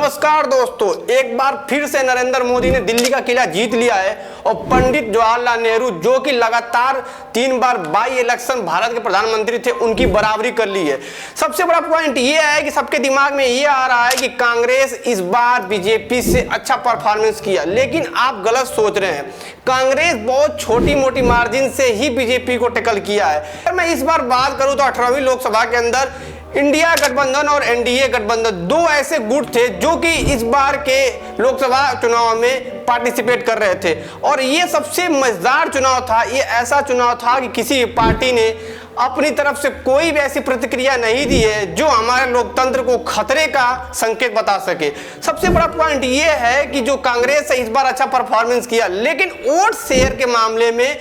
नमस्कार दोस्तों, एक बार फिर से नरेंद्र मोदी ने दिल्ली का किला जीत लिया है और पंडित जवाहरलाल नेहरू जो कि लगातार 3 बार बाई इलेक्शन भारत के प्रधानमंत्री थे उनकी बराबरी कर ली है। सबसे बड़ा पॉइंट ये है कि सबके दिमाग में ये आ रहा है कि कांग्रेस इस बार बीजेपी से अच्छा परफॉर्मेंस किया, लेकिन आप गलत सोच रहे हैं। कांग्रेस बहुत छोटी मोटी मार्जिन से ही बीजेपी को टैकल किया है। अगर मैं इस बार बात करूं तो 18वीं लोकसभा के अंदर इंडिया गठबंधन और एनडीए गठबंधन दो ऐसे गुट थे जो कि इस बार के लोकसभा चुनाव में पार्टिसिपेट कर रहे थे और ये सबसे मजेदार चुनाव था। ये ऐसा चुनाव था कि किसी पार्टी ने अपनी तरफ से कोई भी ऐसी प्रतिक्रिया नहीं दी है जो हमारे लोकतंत्र को खतरे का संकेत बता सके। सबसे बड़ा पॉइंट ये है कि जो कांग्रेस है इस बार अच्छा परफॉर्मेंस किया, लेकिन वोट शेयर के मामले में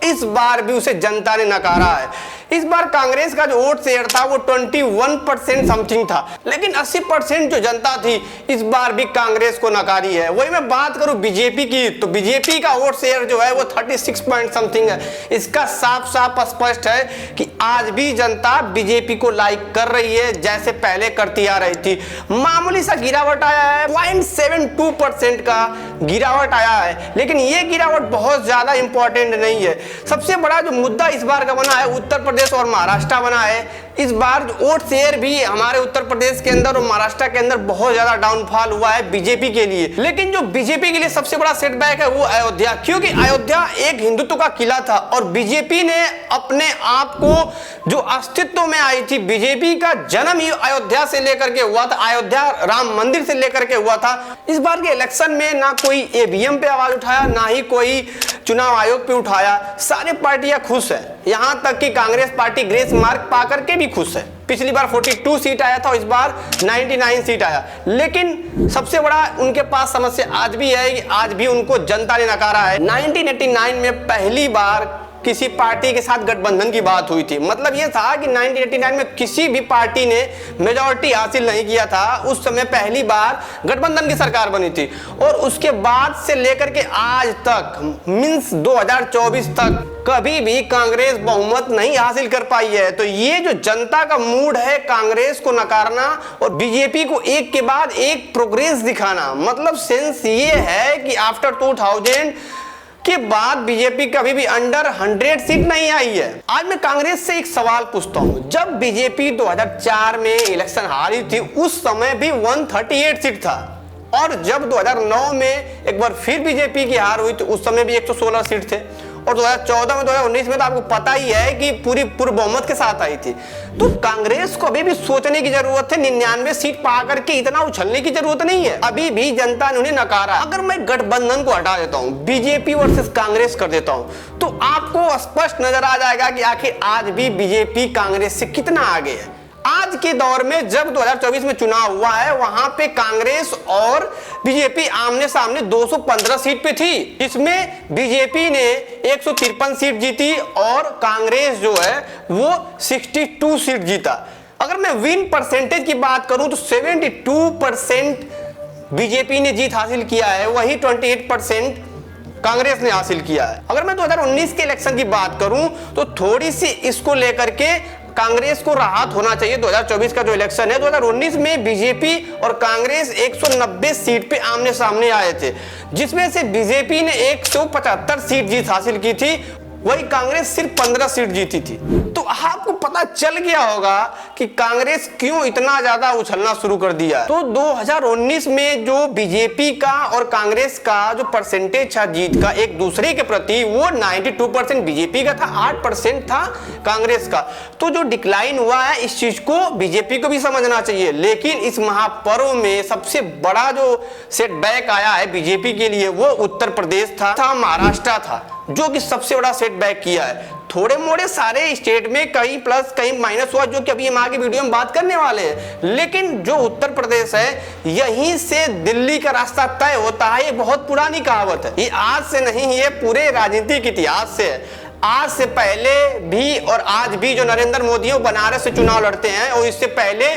इस बार भी उसे जनता ने नकारा है। इस बार कांग्रेस का जो वोट शेयर था वो 21% समथिंग था, लेकिन 80% जो जनता थी इस बार भी कांग्रेस को नकारी है। वही मैं बात करूं बीजेपी की तो बीजेपी का वोट शेयर जो है वो 36 पॉइंट समथिंग है। इसका साफ साफ स्पष्ट है कि आज भी जनता बीजेपी को लाइक कर रही है जैसे पहले करती आ रही थी। मामूली सा गिरावट आया है, 0.72% का गिरावट आया है, लेकिन ये गिरावट बहुत ज्यादा इंपॉर्टेंट नहीं है। सबसे बड़ा जो मुद्दा इस बार का बना है उत्तर प्रदेश और महाराष्ट्र बना है। इस बार वोट शेयर भी हमारे उत्तर प्रदेश के अंदर और महाराष्ट्र के अंदर बहुत ज्यादा डाउनफॉल हुआ है बीजेपी के लिए। लेकिन जो बीजेपी के लिए सबसे बड़ा सेटबैक है वो अयोध्या, क्योंकि अयोध्या एक हिंदुत्व का किला था और बीजेपी ने अपने आप को जो अस्तित्व में आई थी, बीजेपी का जन्म ही अयोध्या से लेकर के हुआ था, अयोध्या राम मंदिर से लेकर के हुआ था। इस बार के इलेक्शन में ना कोई ईवीएम पे आवाज उठाया, ना ही कोई चुनाव आयोग पे उठाया। सारी पार्टियां खुश है, यहां तक कि कांग्रेस पार्टी ग्रेस मार्क पा करके भी खुश है। पिछली बार 42 सीट आया था, इस बार 99 सीट आया, लेकिन सबसे बड़ा उनके पास समस्या आज भी है कि आज भी उनको जनता ने नकारा है। 1989 में पहली बार किसी पार्टी के साथ गठबंधन की बात हुई थी। मतलब यह था कि 1989 में किसी भी पार्टी ने मेजॉरिटी हासिल नहीं किया था। उस समय पहली बार गठबंधन की सरकार बनी थी और उसके बाद से लेकर के आज तक मींस 2024 तक कभी भी कांग्रेस बहुमत नहीं हासिल कर पाई है। तो ये जो जनता का मूड है कांग्रेस को नकारना और बीजेपी को एक के बाद एक प्रोग्रेस दिखाना, मतलब सेंस ये है कि आफ्टर 2000 के बाद बीजेपी कभी भी अंडर 100 सीट नहीं आई है। आज मैं कांग्रेस से एक सवाल पूछता हूं, जब बीजेपी 2004 में इलेक्शन हारी थी उस समय भी 138 सीट था और जब 2009 में एक बार फिर बीजेपी की हार हुई तो उस समय भी 116 सीट थे और 2014 में 2019 में तो आपको पता ही है कि पूरी पूर्ण बहुमत के साथ आई थी। तो कांग्रेस को अभी भी सोचने की जरूरत है, 99 सीट पा करके इतना उछलने की जरूरत नहीं है। अभी भी जनता ने उन्हें नकारा। अगर मैं गठबंधन को हटा देता हूं, बीजेपी वर्सेस कांग्रेस कर देता हूं, तो आपको स्पष्ट नजर आ जाएगा कि आखिर आज भी बीजेपी कांग्रेस से कितना आगे है। आज के दौर में जब 2024 में चुनाव हुआ है वहां पे कांग्रेस और बीजेपी आमने सामने 215 सीट पे थी, इसमें बीजेपी ने 153 सीट जीती और कांग्रेस जो है वो 62 सीट जीता। अगर मैं विन परसेंटेज की बात करूं तो 72% बीजेपी ने जीत हासिल किया है, वही 28% कांग्रेस ने हासिल किया है। अगर मैं 2019 के इलेक्शन की बात करूं तो थोड़ी सी इसको लेकर के कांग्रेस को राहत होना चाहिए। 2024 का जो इलेक्शन है, 2019 में बीजेपी और कांग्रेस 190 सीट पे आमने सामने आए थे, जिसमें से बीजेपी ने 175 सीट जीत हासिल की थी, वही कांग्रेस सिर्फ 15 सीट जीती थी। तो आपको पता चल गया होगा कि कांग्रेस क्यों इतना ज्यादा उछलना शुरू कर दिया। तो 2019 में जो बीजेपी का और कांग्रेस का जो परसेंटेज था जीत का एक दूसरे के प्रति, वो 92% बीजेपी का था, 8% था कांग्रेस का। तो जो डिक्लाइन हुआ है इस चीज को बीजेपी को भी समझना चाहिए। लेकिन इस महापर्व में सबसे बड़ा जो सेटबैक आया है बीजेपी के लिए वो उत्तर प्रदेश था, महाराष्ट्र था, जो कि सबसे बड़ा सेटबैक किया है। थोड़े मोड़े सारे स्टेट में कहीं प्लस कहीं माइनस हुआ, जो कि अभी हम आगे वीडियो में बात करने वाले हैं। लेकिन जो उत्तर प्रदेश है यहीं से दिल्ली का रास्ता तय होता है। ये बहुत पुरानी कहावत है, ये आज से नहीं, ये पूरे राजनीतिक इतिहास से है। आज से पहले भी और आज भी जो नरेंद्र मोदी बनारस से चुनाव लड़ते हैं और इससे पहले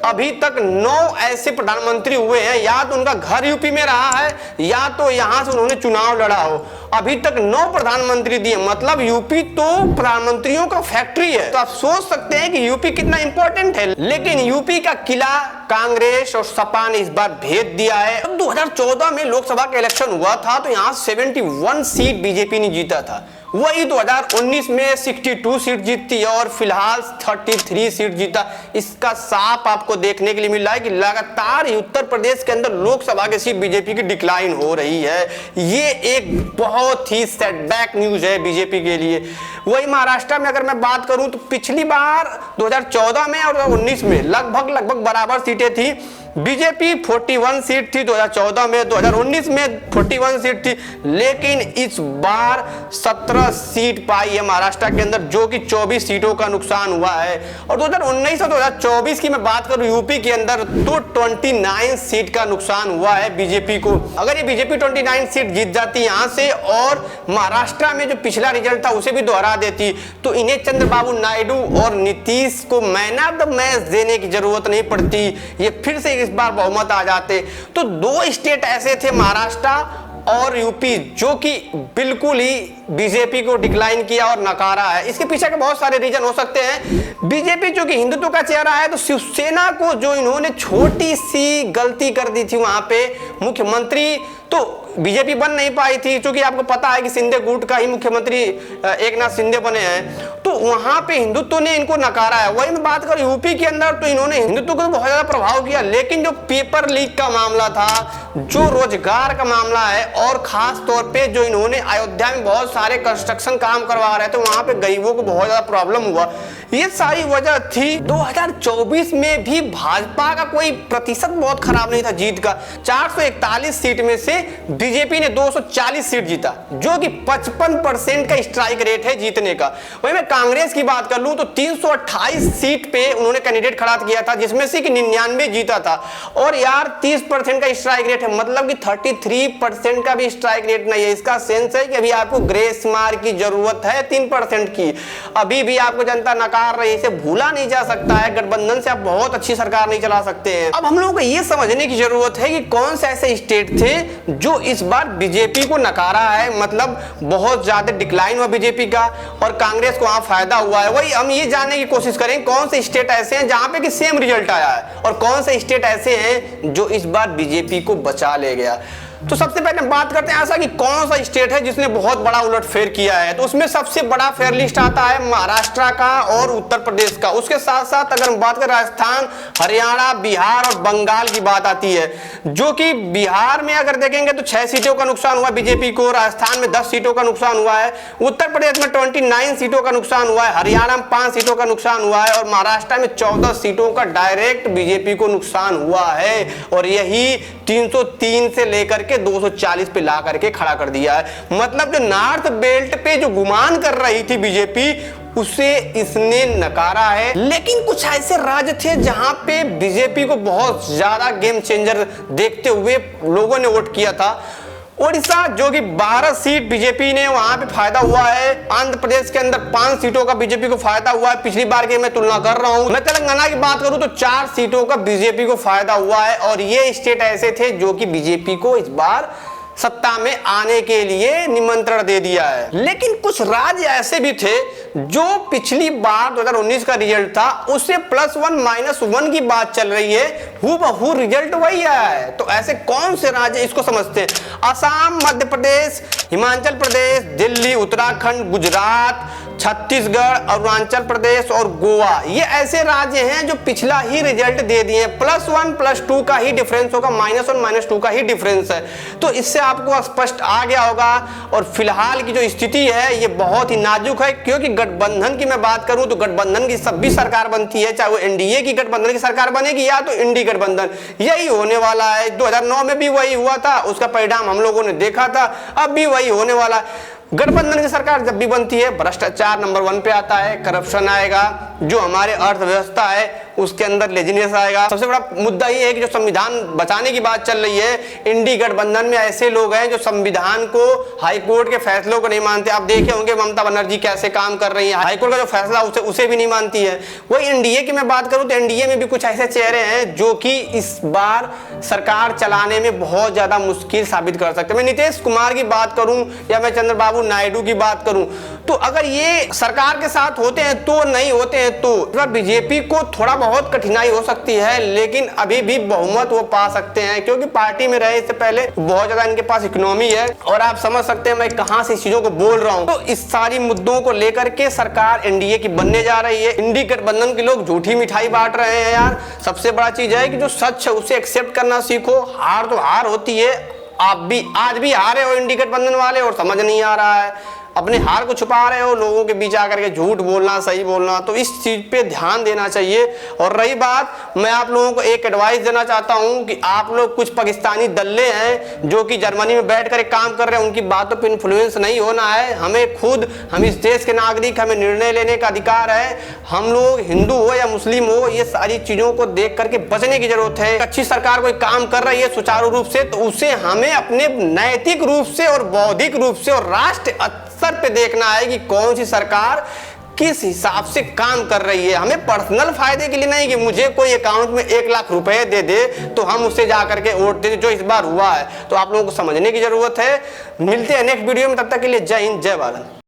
अभी तक 9 ऐसे प्रधानमंत्री हुए हैं, या तो उनका घर यूपी में रहा है या तो यहां से उन्होंने चुनाव लड़ा हो। अभी तक 9 प्रधानमंत्री दिए, मतलब यूपी तो प्रधानमंत्रियों का फैक्ट्री है। तो आप सोच सकते हैं कि यूपी कितना इंपॉर्टेंट है। लेकिन यूपी का किला कांग्रेस और सपा ने इस बार भेद दिया है। 2014 में लोकसभा का इलेक्शन हुआ था तो यहाँ 71 सीट बीजेपी ने जीता था। वही 2019 में 62 सीट जीती और फिलहाल 33 सीट जीता। इसका साफ आपको देखने के लिए मिल रहा है कि लगातार उत्तर प्रदेश के अंदर लोकसभा की सीट बीजेपी की डिक्लाइन हो रही है। ये एक बहुत ही सेटबैक न्यूज है बीजेपी के लिए। वही महाराष्ट्र में अगर मैं बात करूं तो पिछली बार 2014 में और 2019 में लगभग बराबर सीटें थी। बीजेपी 41 सीट थी 2014 में, 2019 में 41 सीट थी, लेकिन इस बार 17 सीट पाई है महाराष्ट्र के अंदर, जो कि 24 सीटों का नुकसान हुआ है। और 2019 और 2024 की मैं बात करूं यूपी के अंदर तो 29 सीट का नुकसान हुआ है बीजेपी को। अगर ये बीजेपी 29 सीट जीत जाती यहां से और महाराष्ट्र में जो पिछला रिजल्ट था उसे भी दोहरा देती तो इन्हें चंद्रबाबू नायडू और नीतीश को मैन ऑफ द मैच देने की जरूरत नहीं पड़ती, ये फिर से इस बार बहुमत आ जाते। तो 2 स्टेट ऐसे थे महाराष्ट्र और यूपी जो कि बिल्कुल ही बीजेपी को डिक्लाइन किया और नकारा है। इसके पीछे के बहुत सारे रीजन हो सकते हैं। बीजेपी जो कि हिंदुत्व का चेहरा है तो शिवसेना को जो इन्होंने छोटी सी गलती कर दी थी वहां पे मुख्यमंत्री तो बीजेपी बन नहीं पाई थी, क्योंकि आपको पता है कि शिंदे गुट का ही मुख्यमंत्री एकनाथ शिंदे बने हैं, तो वहां पे हिंदुत्व ने इनको नकारा है। वही मैं बात करूं यूपी के अंदर तो इन्होंने हिंदुत्व को बहुत ज्यादा प्रभाव किया, लेकिन जो पेपर लीक का मामला था, जो रोजगार का मामला है और खास तौर पे जो इन्होंने अयोध्या में बहुत सारे कंस्ट्रक्शन काम करवा रहे थे वहां पे गरीबों को बहुत ज्यादा प्रॉब्लम हुआ, ये सारी वजह थी। 2024 में भी भाजपा का कोई प्रतिशत बहुत खराब नहीं था जीत का। 441 सीट में से बीजेपी ने 240 सीट जीता, जो कि 55% का स्ट्राइक रेट है जीतने का। वही मैं कांग्रेस की बात कर लूं तो 328 सीट पे उन्होंने कैंडिडेट खड़ा किया था, जिसमें से कि 99 जीता था। और यार 30% का स्ट्राइक रेट है, मतलब कि 33% का भी स्ट्राइक रेट नहीं है। इसका सेंस है कि अभी आपको ग्रेस मार्क की जरूरत है 3% की। अभी भी आपको जनता नकार रही है, इसे भूला नहीं जा सकता है। गठबंधन से आप बहुत अच्छी सरकार नहीं चला सकते हैं। अब हम लोगों को यह समझने की जरूरत है कि कौन से ऐसे स्टेट थे जो इस बार बीजेपी को नकारा है, मतलब बहुत ज्यादा डिक्लाइन हुआ बीजेपी का और कांग्रेस को वहां फायदा हुआ है। वही हम ये जानने की कोशिश करें कौन से स्टेट ऐसे हैं जहां पे कि सेम रिजल्ट आया है और कौन से स्टेट ऐसे हैं जो इस बार बीजेपी को बचा ले गया। तो सबसे पहले बात करते हैं ऐसा कि कौन सा स्टेट है जिसने बहुत बड़ा उलटफेर किया है। तो उसमें सबसे बड़ा फेयर लिस्ट आता है महाराष्ट्र का और उत्तर प्रदेश का। उसके साथ साथ अगर हम बात करें राजस्थान, हरियाणा, बिहार और बंगाल की बात आती है, जो कि बिहार में अगर देखेंगे तो 6 सीटों का नुकसान हुआ बीजेपी को, राजस्थान में 10 सीटों का नुकसान हुआ है, उत्तर प्रदेश में 29 सीटों का नुकसान हुआ है, हरियाणा में 5 सीटों का नुकसान हुआ है और महाराष्ट्र में 14 सीटों का डायरेक्ट बीजेपी को नुकसान हुआ है। और यही 303 से लेकर के 240 पे ला करके खड़ा कर दिया है। मतलब जो नॉर्थ बेल्ट पे जो गुमान कर रही थी बीजेपी उसे इसने नकारा है। लेकिन कुछ ऐसे राज्य थे जहां पे बीजेपी को बहुत ज्यादा गेम चेंजर देखते हुए लोगों ने वोट किया था। ओडिशा जो कि 12 सीट बीजेपी ने वहां पे फायदा हुआ है। आंध्र प्रदेश के अंदर 5 सीटों का बीजेपी को फायदा हुआ है, पिछली बार की मैं तुलना कर रहा हूं। मैं तेलंगाना की बात करूं तो 4 सीटों का बीजेपी को फायदा हुआ है और ये स्टेट ऐसे थे जो कि बीजेपी को इस बार सत्ता में आने के लिए निमंत्रण दे दिया है। लेकिन कुछ राज्य ऐसे भी थे जो पिछली बार 2019 का रिजल्ट था उससे +1 -1 की बात चल रही है, हूबहू रिजल्ट वही आया है। तो ऐसे कौन से राज्य इसको समझते हैं? असम, मध्य प्रदेश, हिमाचल प्रदेश, दिल्ली, उत्तराखंड, गुजरात, छत्तीसगढ़, अरुणाचल प्रदेश और गोवा, ये ऐसे राज्य हैं जो पिछला ही रिजल्ट दे दिए। +1 +2 का ही डिफरेंस होगा, -1 -2 का ही डिफरेंस है। तो इससे आपको स्पष्ट आ गया होगा। और फिलहाल की जो स्थिति है ये बहुत ही नाजुक है, क्योंकि गठबंधन की मैं बात करूं तो गठबंधन की सब भी सरकार बनती है, चाहे वो एनडीए की गठबंधन की सरकार बनेगी या तो इंडी गठबंधन, यही होने वाला है। 2009 में भी वही हुआ था, उसका परिणाम हम लोगों ने देखा था, अब भी वही होने वाला है। गठबंधन की सरकार जब भी बनती है भ्रष्टाचार नंबर 1 पे आता है, करप्शन आएगा, जो हमारे अर्थव्यवस्था है उसके अंदर लेजीनेस आएगा। सबसे बड़ा मुद्दा ये है कि जो संविधान बचाने की बात चल रही है, इंडी गठबंधन में ऐसे लोग हैं जो संविधान को, हाईकोर्ट के फैसलों को नहीं मानते। आप देखे होंगे ममता बनर्जी कैसे काम कर रही है, हाईकोर्ट का जो फैसला उसे भी नहीं मानती है। वही एनडीए की मैं बात करूं तो एनडीए में भी कुछ ऐसे चेहरे हैं जो कि इस बार सरकार चलाने में बहुत ज्यादा मुश्किल साबित कर सकते हैं। मैं नीतीश कुमार की बात करूं या मैं चंद्रबाबू नायडू की बात करूं, तो अगर ये सरकार के साथ होते हैं तो, नहीं होते हैं तो बीजेपी को थोड़ा बहुत कठिनाई हो सकती है, लेकिन अभी भी बहुमत वो पा सकते हैं, क्योंकि पार्टी में रहे इससे पहले, बहुत ज्यादा इनके पास इकोनॉमी है। और आप समझ सकते हैं मैं कहां से इस चीजों को बोल रहा हूं। तो इस सारी मुद्दों को लेकर के सरकार एनडीए की बनने जा रही है। इंडी गठबंधन के लोग झूठी मिठाई बांट रहे हैं यार। सबसे बड़ा चीज है कि जो सच है उसे एक्सेप्ट करना सीखो। हार तो हार होती है, आप भी आज भी हारे हो इंडी गठबंधन वाले और समझ नहीं आ रहा है, अपने हार को छुपा रहे हो, लोगों के बीच आकर के झूठ बोलना, सही बोलना। तो इस चीज पे ध्यान देना चाहिए। और रही बात, मैं आप लोगों को एक एडवाइस देना चाहता हूं कि आप लोग कुछ पाकिस्तानी दल्ले हैं जो कि जर्मनी में बैठ कर काम कर रहे हैं, उनकी बातों पे इन्फ्लुएंस नहीं होना है। हमें खुद, हम इस देश के नागरिक, हमें निर्णय लेने का अधिकार है। हम लोग हिंदू हो या मुस्लिम हो, ये सारी चीजों को देख करके बचने की जरूरत है। अच्छी सरकार कोई काम कर रही है सुचारू रूप से, तो उसे हमें अपने नैतिक रूप से और बौद्धिक रूप से और राष्ट्र स्तर पे देखना है कि कौन सी सरकार किस हिसाब से काम कर रही है। हमें पर्सनल फायदे के लिए नहीं कि मुझे कोई अकाउंट में 1 लाख रुपए दे दे तो हम उससे जाकर के वोट दे, जो इस बार हुआ है। तो आप लोगों को समझने की जरूरत है। मिलते हैं नेक्स्ट वीडियो में, तब तक के लिए जय हिंद, जय भारत।